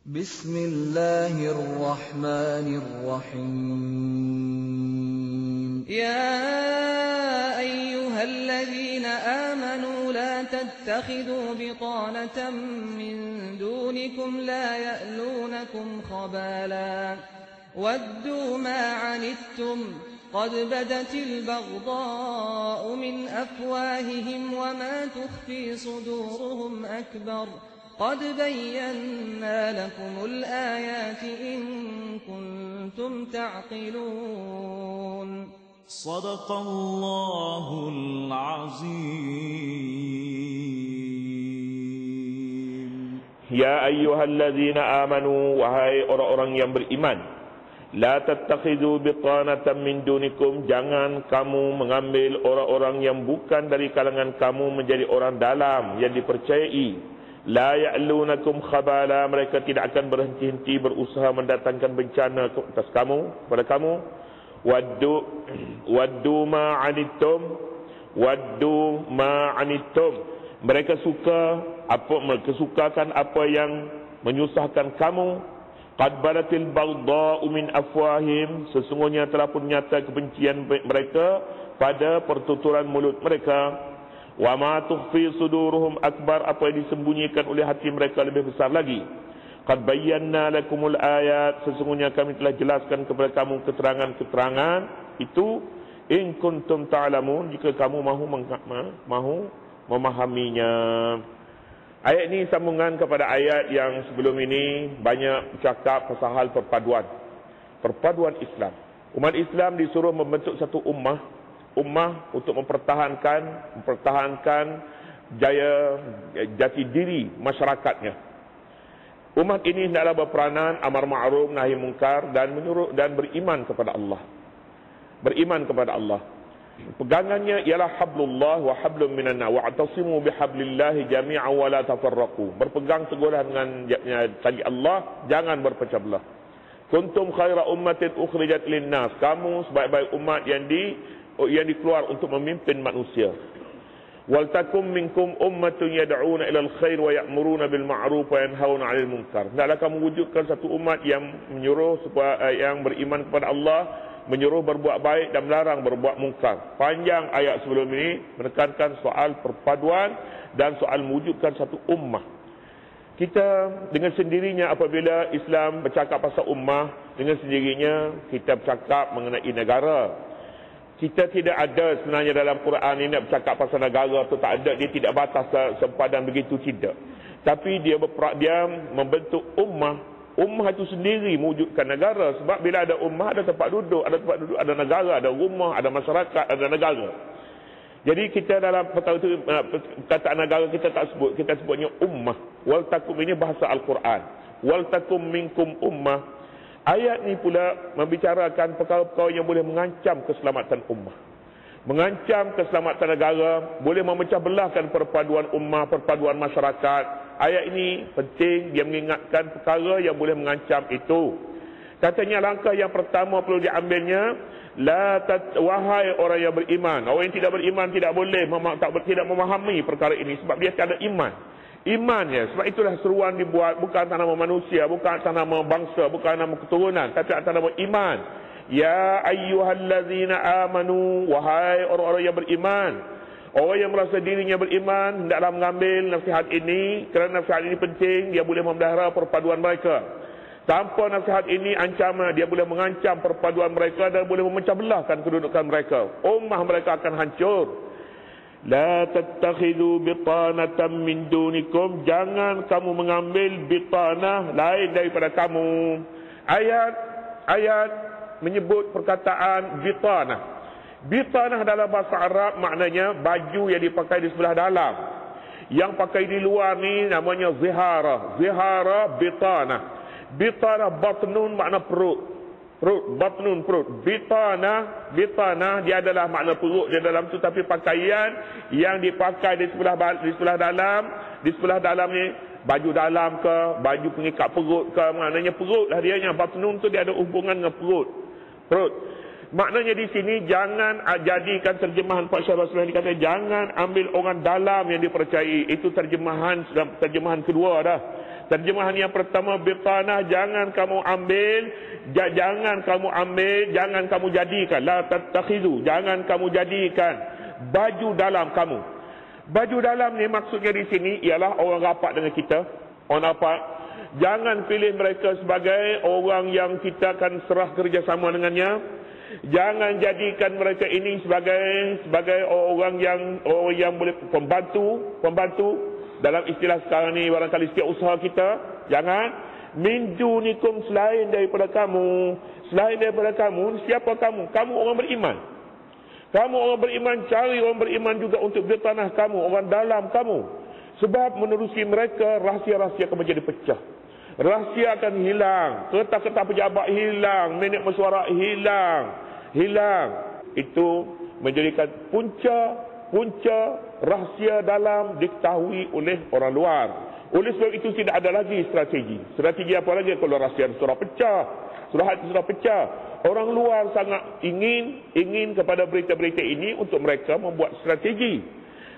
Bismillahirrahmanirrahim. يا أيها الذين آمنوا لا تتخذوا بطانة من دونكم لا يألونكم خبالا ودوا ما عنتم قد بدت البغضاء من أفواههم وما تخفي صدورهم أكبر قد بينا لكم الآيات إن كنتم تعقلون. صدق الله العظيم. Ya ayyuhallazina amanu, wahai orang-orang yang beriman, la tattakhidhu bitanatan min dunikum, jangan kamu mengambil orang-orang yang bukan dari kalangan kamu menjadi orang dalam yang dipercayai. La ya'lunakum khabala, mereka tidak akan berhenti-henti berusaha mendatangkan bencana ke atas kamu, kepada kamu. Waddu ma anittum, mereka sukakan apa yang menyusahkan kamu. Qad baratil baghdha'u min afwahim, sesungguhnya telah pun nyata kebencian mereka pada pertuturan mulut mereka. Wa ma tukhfi suduruhum akbar, apa yang disembunyikan oleh hati mereka lebih besar lagi. Qad bayyana lakumul ayat, sesungguhnya kami telah jelaskan kepada kamu keterangan-keterangan itu, in kuntum ta'lamun, jika kamu mahu memahaminya. Ayat ini sambungan kepada ayat yang sebelum ini, banyak bercakap pasal hal perpaduan Islam. Umat Islam disuruh membentuk satu ummah untuk mempertahankan jati diri masyarakatnya. Umat ini hendaklah berperanan amar ma'ruf nahi munkar dan menyuruh dan beriman kepada Allah. Pegangannya ialah hablullah wa hablum minan nas wa'tasimu bihablillahi jami'an wa la tafarraqu. Berpegang teguhlah dengan tali Allah, jangan berpecah belah. Kuntum khaira ummatin ukhrijat lin-nas, kamu sebaik-baik umat yang dikeluar untuk memimpin manusia. Wal takum minkum ummatun yad'una ilal khair wa ya'muruna bil ma'ruf wa yanhauna 'anil munkar. Hendaklah kamu wujudkan satu umat yang menyuruh supaya yang beriman kepada Allah, menyuruh berbuat baik dan melarang berbuat mungkar. Panjang ayat sebelum ini menekankan soal perpaduan dan soal mewujudkan satu ummah. Kita dengan sendirinya apabila Islam bercakap pasal ummah, dengan sendirinya kita bercakap mengenai negara. Kita tidak ada sebenarnya dalam Quran ini nak bercakap pasal negara atau tak ada, dia tidak batas sempadan begitu, tidak. Tapi dia membentuk ummah. Ummah itu sendiri mewujudkan negara. Sebab bila ada ummah, ada tempat duduk, ada negara, ada rumah, ada masyarakat, ada negara. Jadi kita dalam perkataan negara kita tak sebut, kita sebutnya ummah. Wal takum ini bahasa Al-Quran. Wal takum minkum ummah. Ayat ni pula membicarakan perkara-perkara yang boleh mengancam keselamatan ummah, mengancam keselamatan negara, boleh memecah belahkan perpaduan ummah, perpaduan masyarakat. Ayat ini penting, dia mengingatkan perkara yang boleh mengancam itu. Katanya langkah yang pertama perlu diambilnya, wahai orang yang beriman. Orang yang tidak beriman tidak boleh tidak memahami perkara ini sebab dia tak ada iman. Iman ya, sebab itulah seruan dibuat bukan atas nama manusia, bukan atas nama bangsa, bukan nama keturunan, tapi atas nama iman. Ya ayyuhallazina amanu, wahai orang-orang yang beriman. Orang yang merasa dirinya beriman hendaklah mengambil nasihat ini, kerana nasihat ini penting, dia boleh memelihara perpaduan mereka. Tanpa nasihat ini ancaman, dia boleh mengancam perpaduan mereka dan boleh memecah belahkan kedudukan mereka. Ummah mereka akan hancur. La tattakhidhu bitanatan min dunikum, jangan kamu mengambil bitanah lain daripada kamu. Ayat menyebut perkataan bitanah. Bitanah dalam bahasa Arab maknanya baju yang dipakai di sebelah dalam. Yang pakai di luar ni namanya zihara. Zihara bitanah. Bitanah batnun makna perut. Batnun perut. Bitanah dia adalah makna perut dia dalam tu, tapi pakaian yang dipakai di sebelah dalam ni, baju dalam ke, baju pengikat perut ke, maknanya perut lah dia. Batnun tu dia ada hubungan dengan perut. Maknanya di sini jangan jadikan terjemahan Pak Syah Rasulullah ini kata jangan ambil orang dalam yang dipercayai. Itu terjemahan kedua dah. Terjemahan yang pertama, bitanah, jangan kamu ambil, jangan kamu jadikan, la tattakhidu, jangan kamu jadikan baju dalam kamu. Baju dalam ni maksudnya di sini ialah orang rapat dengan kita, orang rapat. Jangan pilih mereka sebagai orang yang kita akan serah kerjasama dengannya. Jangan jadikan mereka ini sebagai orang yang boleh pembantu dalam istilah sekarang ni barangkali setiausaha kita. Jangan min dunikum, selain daripada kamu. Selain daripada kamu, siapa kamu? Kamu orang beriman. Kamu orang beriman, cari orang beriman juga untuk bertanah kamu, orang dalam kamu. Sebab menerusi mereka, rahsia-rahsia akan menjadi pecah. Rahsia akan hilang, kertas-kertas pejabat hilang, minit mesyuarat hilang. Itu menjadikan punca rahsia dalam diketahui oleh orang luar. Oleh sebab itu tidak ada lagi strategi. Strategi apa lagi kalau rahsia sudah pecah? Sudah pecah. Orang luar sangat ingin kepada berita-berita ini untuk mereka membuat strategi.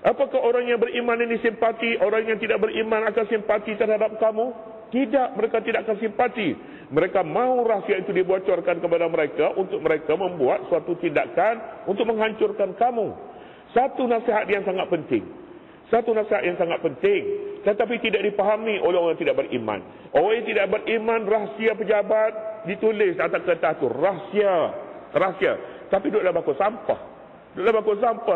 Apakah orang yang beriman ini simpati? Orang yang tidak beriman akan simpati terhadap kamu? Tidak, mereka tidak akan simpati. Mereka mahu rahsia itu dibocorkan kepada mereka untuk mereka membuat suatu tindakan untuk menghancurkan kamu. Satu nasihat yang sangat penting. Tetapi tidak dipahami oleh orang yang tidak beriman. Orang yang tidak beriman, rahsia pejabat ditulis atas kertas itu. Rahsia. Tapi duduk dalam bako sampah.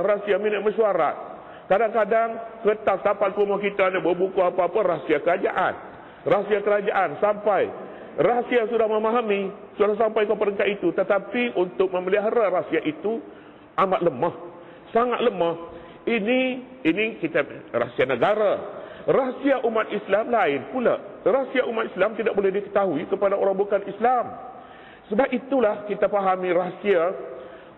Rahsia minit mesyuarat. Kadang-kadang kertas tapal rumah kita ni berbuku apa-apa rahsia kerajaan sampai rahsia sudah memahami, sudah sampai ke peringkat itu, tetapi untuk memelihara rahsia itu amat lemah, sangat lemah. Ini kita rahsia negara. Rahsia umat Islam lain pula. Rahsia umat Islam tidak boleh diketahui kepada orang bukan Islam. Sebab itulah kita fahami rahsia.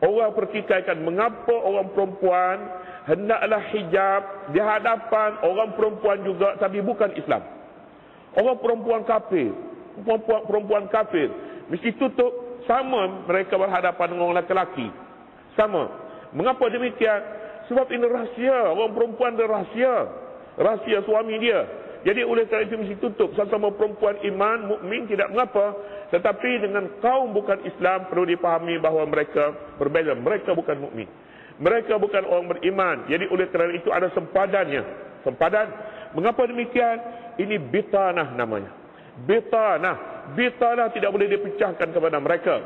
Orang pertikaikan mengapa orang perempuan hendaklah hijab di hadapan orang perempuan juga tapi bukan Islam. Orang perempuan kafir mesti tutup, sama mereka berhadapan dengan orang lelaki. Sama. Mengapa demikian? Sebab ini rahsia. Orang perempuan ada rahsia suami dia. Jadi oleh kerana itu mesti tutup. Sama perempuan iman, mukmin tidak mengapa. Tetapi dengan kaum bukan Islam perlu dipahami bahawa mereka berbeza. Mereka bukan mukmin. Mereka bukan orang beriman. Jadi oleh kerana itu ada sempadannya. Mengapa demikian? Ini bitanah namanya. Bitanah tidak boleh dipecahkan kepada mereka.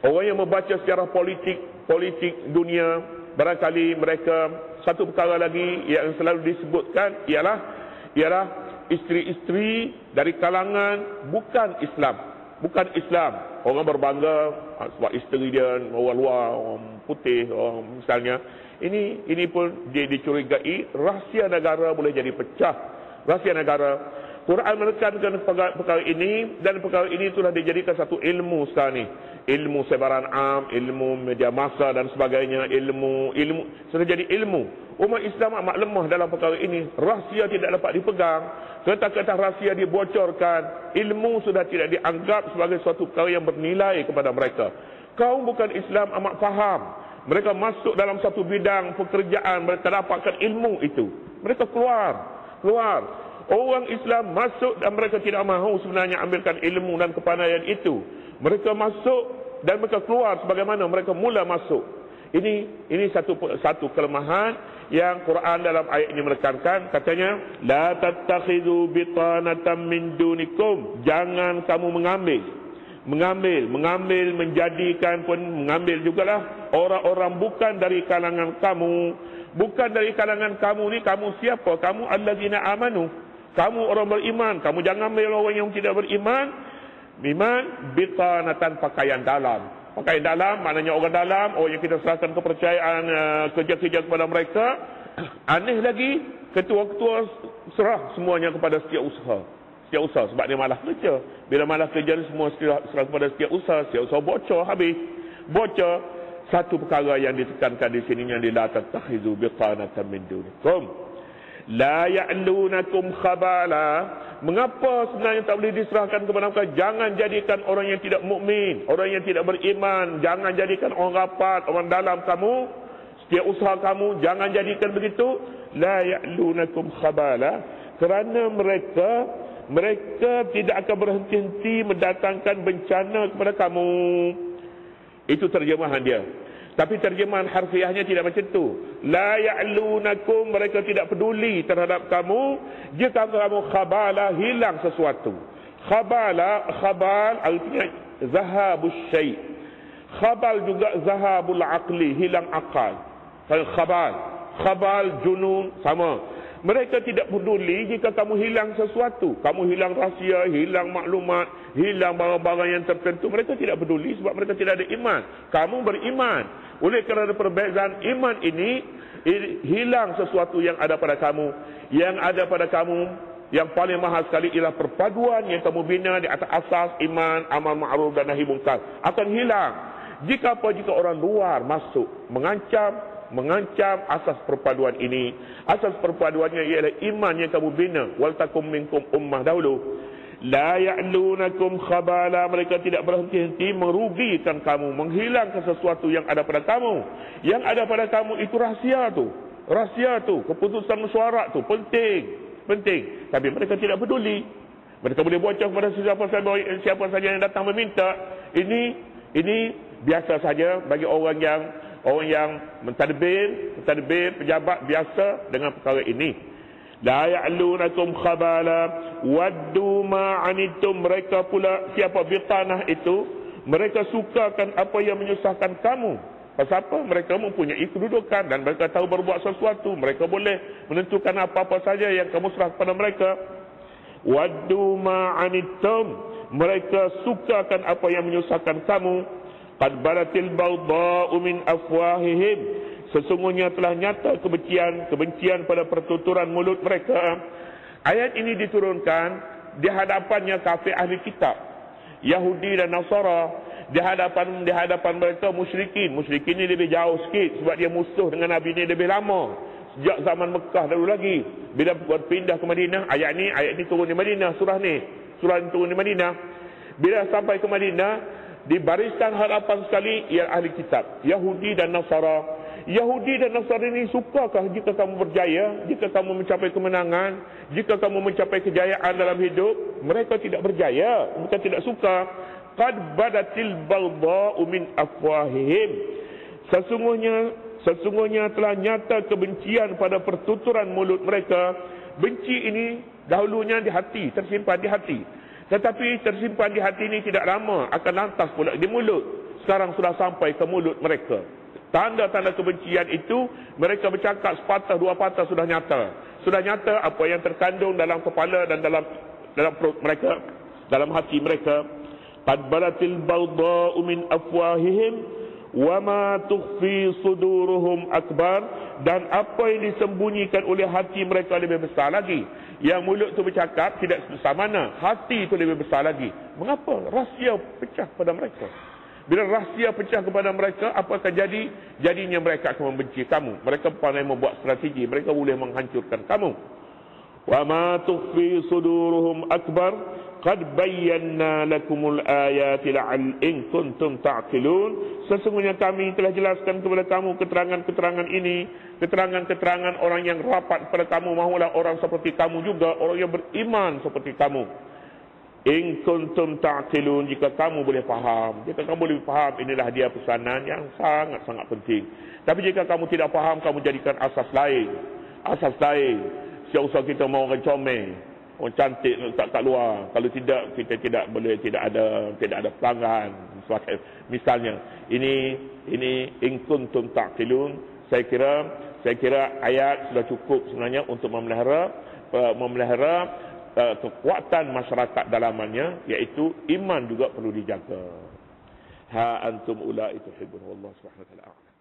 Orang yang membaca sejarah politik dunia, barangkali mereka satu perkara lagi yang selalu disebutkan ialah isteri-isteri dari kalangan bukan Islam. Orang berbangga sebab isteri dia orang luar, orang putih, orang misalnya. Ini pun dia dicurigai rahsia negara boleh jadi pecah. Rahsia negara. Quran menekankan perkara ini, dan perkara ini telah dijadikan satu ilmu sekarang ni. Ilmu sebaran am, ilmu media massa dan sebagainya, ilmu sudah jadi ilmu. Umat Islam amat lemah dalam perkara ini. Rahsia tidak dapat dipegang, kertas-kertas rahsia dibocorkan. Ilmu sudah tidak dianggap sebagai suatu perkara yang bernilai kepada mereka. Kaum bukan Islam amat faham. Mereka masuk dalam satu bidang pekerjaan, mereka dapatkan ilmu itu. Mereka keluar. Orang Islam masuk dan mereka tidak mahu sebenarnya ambilkan ilmu dan kepandaian itu. Mereka masuk dan mereka keluar sebagaimana mereka mula masuk. Ini satu kelemahan yang Quran dalam ayat ini menekankan. Katanya, la tattakhidhu bitanatan min dunikum. Jangan kamu mengambil, menjadikan pun mengambil jugalah orang-orang bukan dari kalangan kamu. Bukan dari kalangan kamu ni, kamu siapa? Kamu allazina amanu. Kamu orang beriman. Kamu jangan ambil orang yang tidak beriman. Iman bitanatan, pakaian dalam. Pakaian dalam maknanya orang dalam, orang yang kita serahkan kepercayaan kerja-kerja kepada mereka. Aneh lagi, ketua-ketua serah semuanya kepada setiausaha. Sebab dia malas kerja. Bila malas kerja ni semua serah kepada setiausaha bocor habis. Bocor. Satu perkara yang ditekankan di sini yang la tattakhizu bitanatan min dunikum la ya'lunakum khabala. Mengapa sebenarnya tak boleh diserahkan kepada mereka? Jangan jadikan orang yang tidak mukmin, orang yang tidak beriman, jangan jadikan orang rapat, orang dalam kamu, setiausaha kamu, jangan jadikan begitu. La ya'lunakum khabala, kerana mereka mereka tidak akan berhenti-henti mendatangkan bencana kepada kamu. Itu terjemahan dia. Tapi terjemahan harfiahnya tidak macam tu. La ya'lunakum, mereka tidak peduli terhadap kamu jika kamu khabala, hilang sesuatu. Khabal artinya zahabus syai'. Khabal juga zahabul aqli, hilang akal. Khabal junun sama. Mereka tidak peduli jika kamu hilang sesuatu. Kamu hilang rahsia, hilang maklumat, hilang barang-barang yang tertentu. Mereka tidak peduli sebab mereka tidak ada iman. Kamu beriman. Oleh kerana perbezaan iman ini, hilang sesuatu yang ada pada kamu. Yang ada pada kamu, yang paling mahal sekali ialah perpaduan yang kamu bina di atas asas iman, amal ma'ruf dan nahi munkar. Akan hilang. Jika orang luar masuk, mengancam asas perpaduan ini. Asas perpaduannya ialah iman yang kamu bina. Wal takum minkum ummah dahulu. La ya'lunakum khabala, mereka tidak berhenti-henti merugikan kamu, menghilangkan sesuatu yang ada pada kamu. Yang ada pada kamu itu rahsia tu, keputusan mesyuarat tu penting. Tapi mereka tidak peduli. Mereka boleh bocor kepada siapa saja yang datang meminta. Ini biasa saja bagi orang yang mentadbir, pejabat biasa dengan perkara ini. La ya'lunakum khabala waddu ma 'anittum, mereka pula siapa bitanah itu, mereka sukakan apa yang menyusahkan kamu. Pasal apa? Mereka mempunyai kedudukan dan mereka tahu berbuat sesuatu. Mereka boleh menentukan apa-apa saja yang kamu serah kepada mereka. Waddu ma 'anittum, mereka sukakan apa yang menyusahkan kamu. Qad baratil baghdha'u min afwahihim, sesungguhnya telah nyata kebencian pada pertuturan mulut mereka. Ayat ini diturunkan di hadapannya kafir ahli kitab, Yahudi dan Nasara. Di hadapan mereka musyrikin. Musyrikin ini lebih jauh sikit sebab dia musuh dengan Nabi ini lebih lama. Sejak zaman Mekah dulu lagi. Bila berpindah ke Madinah, ayat ini turun di Madinah, surah ini turun di Madinah. Bila sampai ke Madinah, di barisan hadapan sekali ialah ahli kitab, Yahudi dan Nasara. Yahudi dan Nasara ini sukakah jika kamu berjaya, jika kamu mencapai kemenangan, jika kamu mencapai kejayaan dalam hidup? Mereka tidak berjaya, mereka tidak suka. Qad badatil baghdha'u min afwahihim, sesungguhnya telah nyata kebencian pada pertuturan mulut mereka. Benci ini dahulunya di hati, tersimpan di hati. Tetapi tersimpan di hati ini tidak lama akan lantas pula di mulut. Sekarang sudah sampai ke mulut mereka. Tanda-tanda kebencian itu, mereka bercakap sepatah dua patah sudah nyata. Sudah nyata apa yang terkandung dalam kepala dan dalam perut mereka, dalam hati mereka. Qad baratil baghdha'u min afwahihim wa ma tukhfi suduruhum akbar, dan apa yang disembunyikan oleh hati mereka lebih besar lagi. Yang mulut tu bercakap tidak sebesar mana, hati itu lebih besar lagi. Mengapa? Rahsia pecah pada mereka. Bila rahsia pecah kepada mereka, apa akan jadi? Jadinya mereka akan membenci kamu. Mereka pandai membuat strategi, mereka boleh menghancurkan kamu. Wa ma tukhfi suduruhum akbar qad bayyana lakumul ayati la'al in kuntum ta'qilun, sesungguhnya kami telah jelaskan kepada kamu keterangan-keterangan ini, keterangan-keterangan orang yang rapat kepada kamu, mahulah orang seperti kamu juga, orang yang beriman seperti kamu. In kuntum ta'qilun, jika kamu boleh faham. Jika kamu boleh faham, inilah dia pesanan yang sangat-sangat penting. Tapi jika kamu tidak faham, kamu jadikan asas lain. Siapa kita mau orang comel, orang cantik kat luar. Kalau tidak, kita tidak ada pelanggan. Misalnya, ini in kuntum ta'qilun. Saya kira ayat sudah cukup sebenarnya untuk memelihara kekuatan masyarakat dalamannya, iaitu iman juga perlu dijaga. Ha antum ulai tuhibbun wallahu subhanahu wa ta'ala.